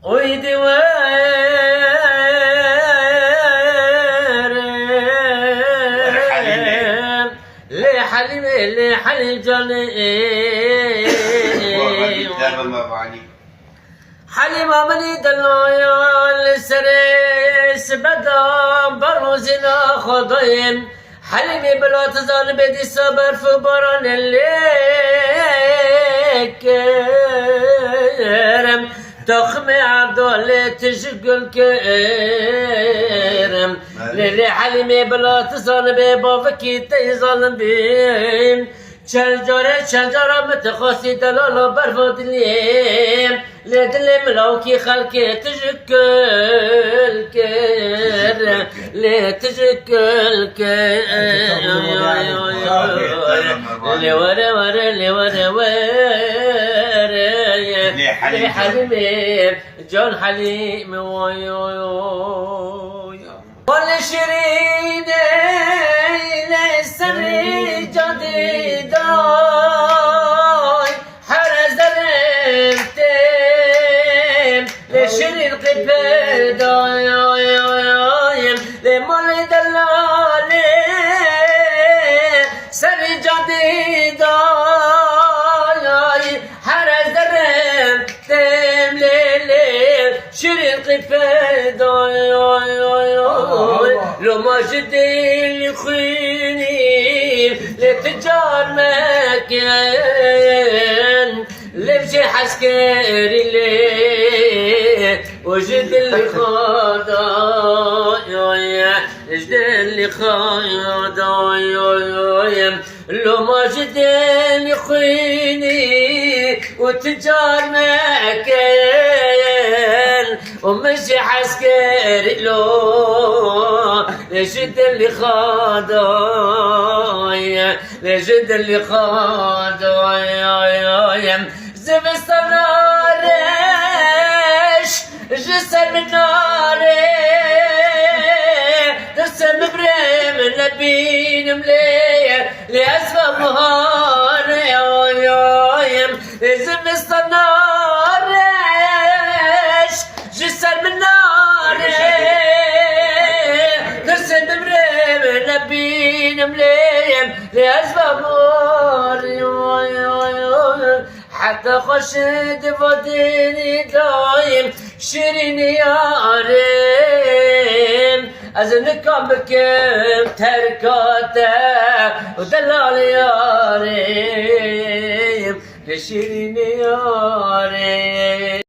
ويدوار لحليم جاني حليمة مني دلايا لسريس بدام بروزنا خضين حليمي بلا تزال بدي صبر في بران اللي كرم تخمي عبدالله تشقل كرم للي حليمي بلا تزال ببافكي تيزال بيم شجرة متخصي دلالة برفض ليم لدلم لوكي خلقي تشكل كر لي تشكل كر لي ورا ورا لي ورا ورا لي حليم جون حليم ولا شيرين لسري جديد حرز الانتم لشيرين قبل لمال دلالي سري جديد حرز الانتم لشيرين قبل لو ما جدي خيني لتجار مكان لمشي حسكري لي وجد اللي خاضايا جد اللي خاضايا لو ما جدي خيني وتجار مكان ومشي حسكري لو لجد اللي خاضايا لجد اللي خاضايا زب الصنارش جسر من ناري ترسم بريم نبين مليه لأسفل مهاري زب الصنارش جسر من ناري ترسم بريم نبين مليه لأسفل مهاري حتى خشد وديني دايم شيرين يا ريم أزنكم بكم تركاته ودلال يا ريم شيرين يا ريم.